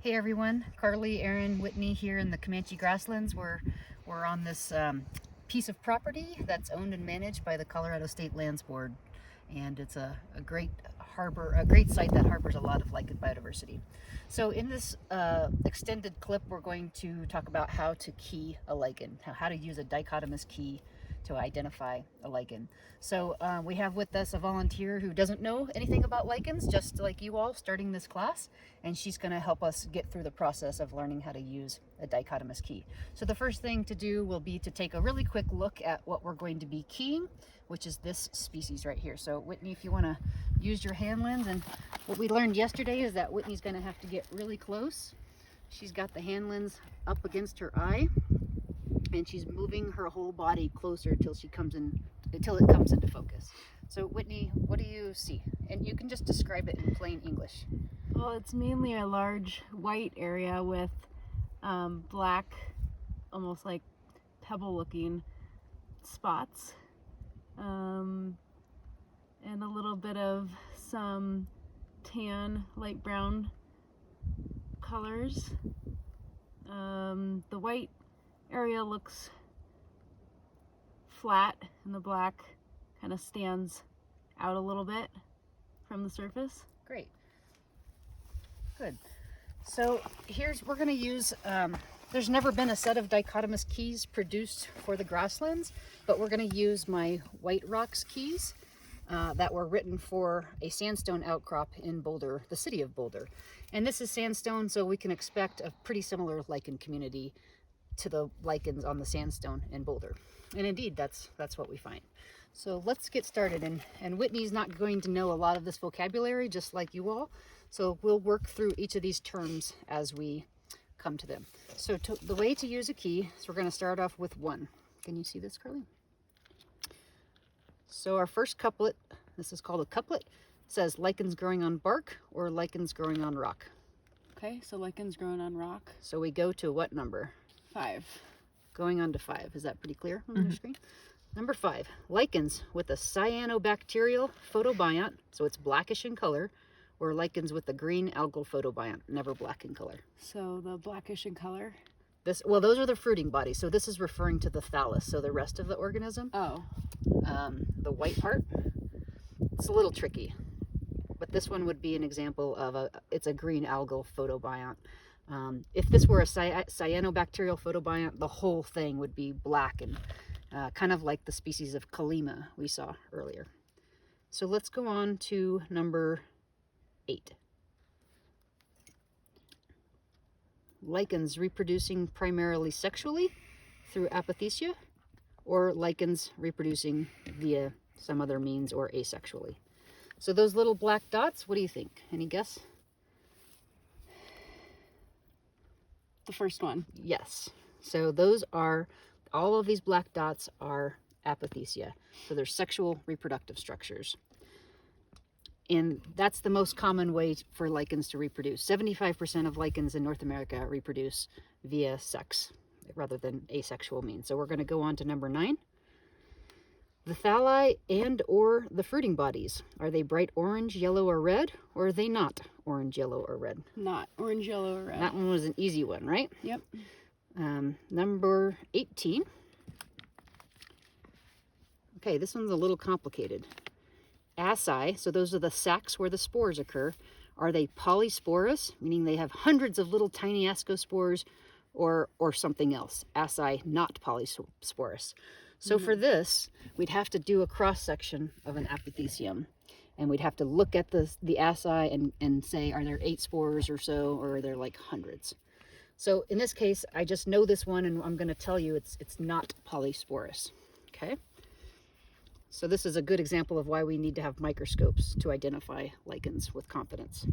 Hey everyone, Carly, Aaron, Whitney here in the Comanche Grasslands. We're on this piece of property that's owned and managed by the Colorado State Lands Board, and it's a great harbor, a great site that harbors a lot of lichen biodiversity. So in this extended clip, we're going to talk about how to key a lichen, how to use a dichotomous key to identify a lichen. So we have with us a volunteer who doesn't know anything about lichens, just like you all, starting this class, and she's going to help us get through the process of learning how to use a dichotomous key. So the first thing to do will be to take a really quick look at what we're going to be keying, which is this species right here. So Whitney, if you want to use your hand lens, and what we learned yesterday is that Whitney's going to have to get really close. She's got the hand lens up against her eye, and she's moving her whole body closer until it comes into focus. So Whitney, what do you see? And you can just describe it in plain English. Well, it's mainly a large white area with black, almost like pebble-looking spots, and a little bit of some tan, light brown colors. The white area looks flat, and the black kind of stands out a little bit from the surface. Great. Good. So we're going to use, there's never been a set of dichotomous keys produced for the grasslands, but we're going to use my White Rocks keys that were written for a sandstone outcrop in Boulder, the city of Boulder. And this is sandstone, so we can expect a pretty similar lichen community to the lichens on the sandstone in Boulder. And indeed, that's what we find. So let's get started. And Whitney's not going to know a lot of this vocabulary, just like you all. So we'll work through each of these terms as we come to them. So the way to use a key is we're going to start off with one. Can you see this, Carly? So our first couplet, this is called a couplet, says lichens growing on bark or lichens growing on rock. Okay, so lichens growing on rock. So we go to what number? 5. Going on to 5. Is that pretty clear on your screen? Number 5, lichens with a cyanobacterial photobiont, so it's blackish in color, or lichens with a green algal photobiont, never black in color. So the blackish in color? Well, those are the fruiting bodies, so this is referring to the thallus, so the rest of the organism. Oh. The white part, it's a little tricky, but this one would be an example of it's a green algal photobiont. If this were a cyanobacterial photobiont, the whole thing would be black and kind of like the species of Kalima we saw earlier. So let's go on to number 8. Lichens reproducing primarily sexually through apothecia, or lichens reproducing via some other means or asexually. So those little black dots, what do you think? Any guess? The first one. Yes. So all of these black dots are apothecia. So they're sexual reproductive structures. And that's the most common way for lichens to reproduce. 75% of lichens in North America reproduce via sex rather than asexual means. So we're going to go on to number 9. The thalli and or the fruiting bodies. Are they bright orange, yellow, or red? Or are they not orange, yellow, or red? Not orange, yellow, or red. That one was an easy one, right? Yep. Number 18. Okay, this one's a little complicated. Asci, so those are the sacs where the spores occur. Are they polysporous, meaning they have hundreds of little tiny ascospores, or something else? Asci, not polysporous. So for this, we'd have to do a cross-section of an apothecium, and we'd have to look at the asci and say, are there 8 spores or so, or are there like hundreds? So in this case, I just know this one, and I'm going to tell you it's not polysporous. Okay? So this is a good example of why we need to have microscopes to identify lichens with confidence.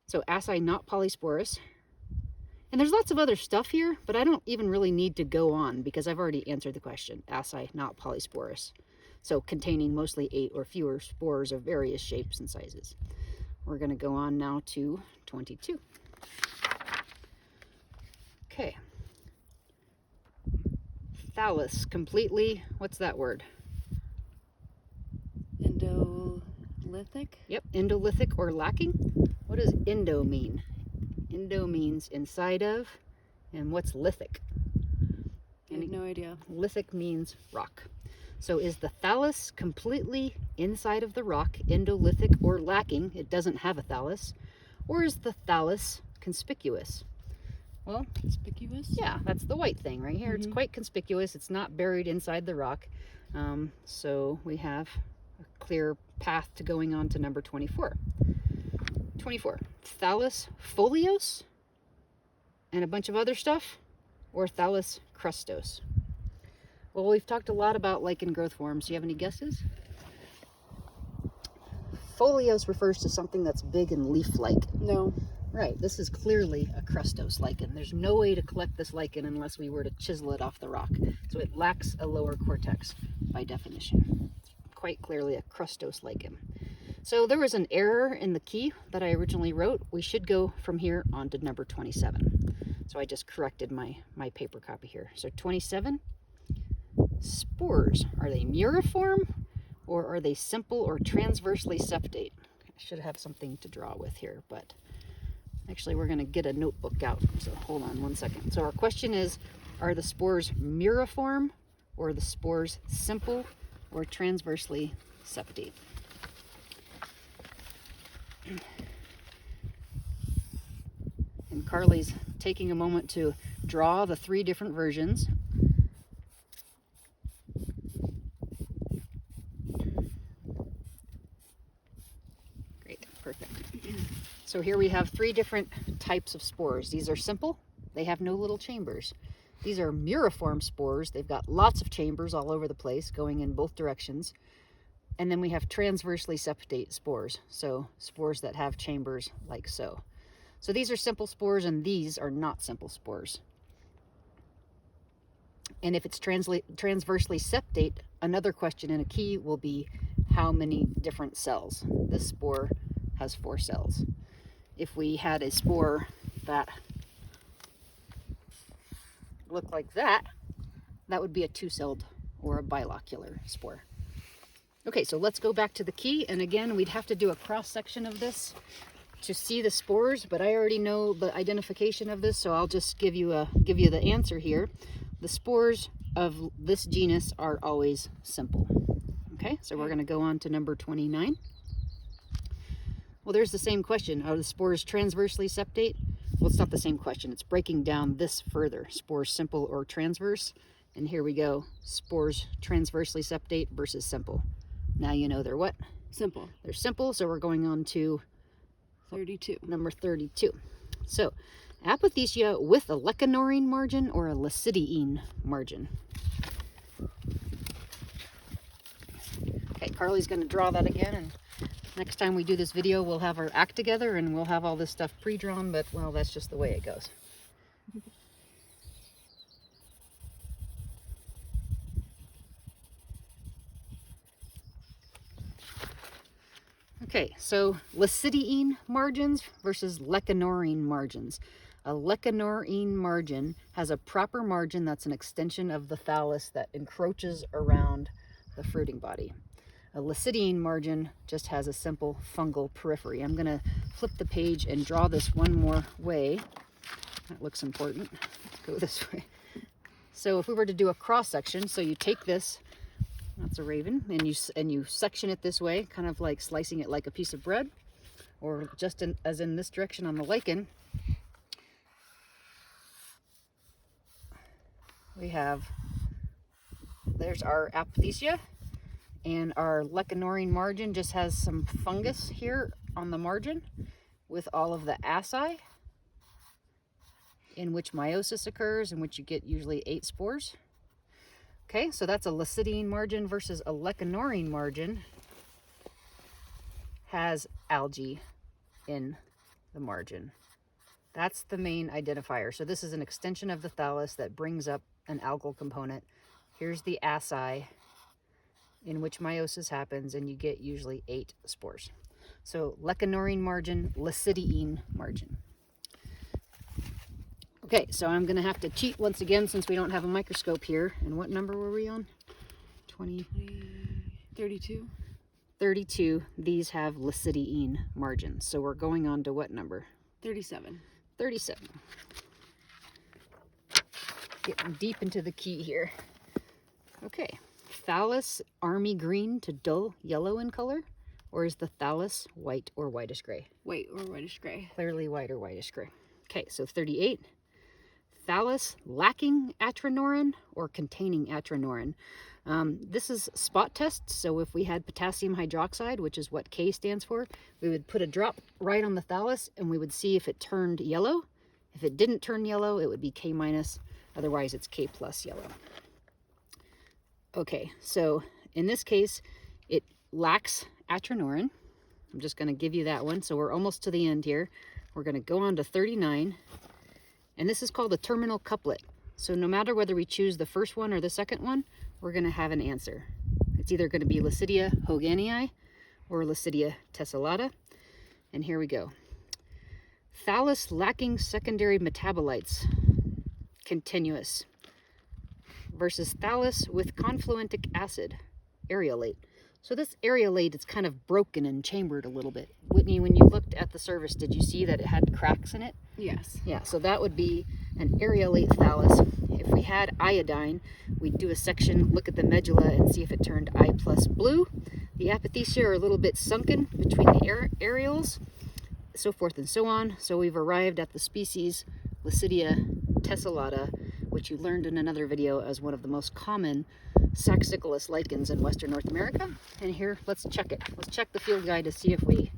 So asci, not polysporous. And there's lots of other stuff here, but I don't even really need to go on because I've already answered the question. Asci, not polysporous. So containing mostly 8 or fewer spores of various shapes and sizes. We're going to go on now to 22. Okay. Thallus, completely, what's that word? Endolithic? Yep, endolithic or lacking. What does endo mean? endo means inside of, and what's lithic? I have no idea. Lithic means rock. So is the thallus completely inside of the rock, endolithic, or lacking? It doesn't have a thallus. Or is the thallus conspicuous? Well, Conspicuous? yeah, that's the white thing right here. It's quite conspicuous. It's not buried inside the rock. So we have a clear path to going on to number 24. 24. Thallus folios and a bunch of other stuff, or thallus crustose? Well, we've talked a lot about lichen growth forms. Do you have any guesses? Foliose refers to something that's big and leaf-like. No. Right, this is clearly a crustose lichen. There's no way to collect this lichen unless we were to chisel it off the rock. So it lacks a lower cortex by definition. It's quite clearly a crustose lichen. So there was an error in the key that I originally wrote. We should go from here on to number 27. So I just corrected my paper copy here. So 27, spores. Are they muriform, or are they simple or transversely septate? I should have something to draw with here, but actually we're going to get a notebook out. So hold on one second. So our question is, are the spores muriform, or are the spores simple or transversely septate? And Carly's taking a moment to draw the 3 different versions. Great, perfect. So here we have 3 different types of spores. These are simple. They have no little chambers. These are muriform spores. They've got lots of chambers all over the place going in both directions. And then we have transversely septate spores. So spores that have chambers like so. So these are simple spores, and these are not simple spores. And if it's transversely septate, another question in a key will be how many different cells? This spore has 4 cells. If we had a spore that looked like that, that would be a 2-celled or a bilocular spore. Okay, so let's go back to the key, and again, we'd have to do a cross-section of this to see the spores, but I already know the identification of this, so I'll just give you the answer here. The spores of this genus are always simple. Okay, so we're going to go on to number 29. Well, there's the same question. Are the spores transversely septate? Well, it's not the same question. It's breaking down this further. Spores simple or transverse. And here we go. Spores transversely septate versus simple. Now you know they're what? Simple. They're simple, so we're going on to 32. Number 32. So, apothecia with a lecanorine margin or a lecidiine margin? Okay, Carly's going to draw that again, and next time we do this video, we'll have our act together and we'll have all this stuff pre-drawn, but, well, that's just the way it goes. Okay, so lecidiine margins versus lecanorine margins. A lecanorine margin has a proper margin that's an extension of the thallus that encroaches around the fruiting body. A lecidiine margin just has a simple fungal periphery. I'm going to flip the page and draw this one more way. That looks important. Let's go this way. So if we were to do a cross section, so you take this, that's a raven, and you section it this way, kind of like slicing it like a piece of bread, or just as in this direction on the lichen. We have, there's our apothecia, and our lecanorine margin just has some fungus here on the margin with all of the asci, in which meiosis occurs, in which you get usually 8 spores. Okay, so that's a lecidiine margin versus a lecanorine margin has algae in the margin. That's the main identifier. So this is an extension of the thallus that brings up an algal component. Here's the asci in which meiosis happens, and you get usually 8 spores. So lecanorine margin, lecidiine margin. Okay, so I'm going to have to cheat once again since we don't have a microscope here. And what number were we on? 32. 32. These have lecidiine margins. So we're going on to what number? 37. 37. Getting deep into the key here. Okay, thallus army green to dull yellow in color, or is the thallus white or whitish gray? White or whitish gray. Clearly white or whitish gray. Okay, so 38. Thallus lacking atranorin or containing atranorin. This is spot test, so if we had potassium hydroxide, which is what K stands for, we would put a drop right on the thallus and we would see if it turned yellow. If it didn't turn yellow, it would be K minus, otherwise it's K plus yellow. Okay, so in this case, it lacks atranorin. I'm just going to give you that one, so we're almost to the end here. We're going to go on to 39, and this is called a terminal couplet. So no matter whether we choose the first one or the second one, we're going to have an answer. It's either going to be Licidea hoganii or Licidea tessellata. And here we go. Thallus lacking secondary metabolites, continuous, versus thallus with confluentic acid, areolate. So this areolate is kind of broken and chambered a little bit. Whitney, when you looked at the service, did you see that it had cracks in it? Yes. Yeah, so that would be an areolate thallus. If we had iodine, we'd do a section, look at the medulla and see if it turned I plus blue. The apothecia are a little bit sunken between the areoles, so forth and so on. So we've arrived at the species Licidea tessellata, which you learned in another video as one of the most common saxicolous lichens in Western North America. And here, let's check it. Let's check the field guide to see if we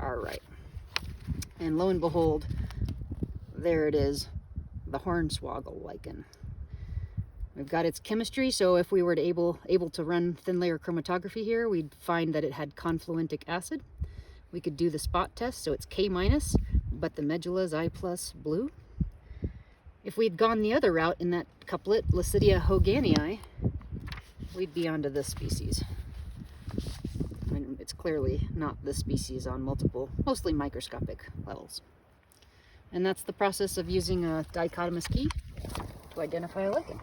are right. And lo and behold, there it is, the hornswoggle lichen. We've got its chemistry, so if we were able to run thin layer chromatography here, we'd find that it had confluentic acid. We could do the spot test, so it's K minus, but the medulla is I plus blue. If we'd gone the other route in that couplet, Licidea hoganii, we'd be onto this species. I mean, it's clearly not this species on multiple, mostly microscopic levels. And that's the process of using a dichotomous key to identify a lichen.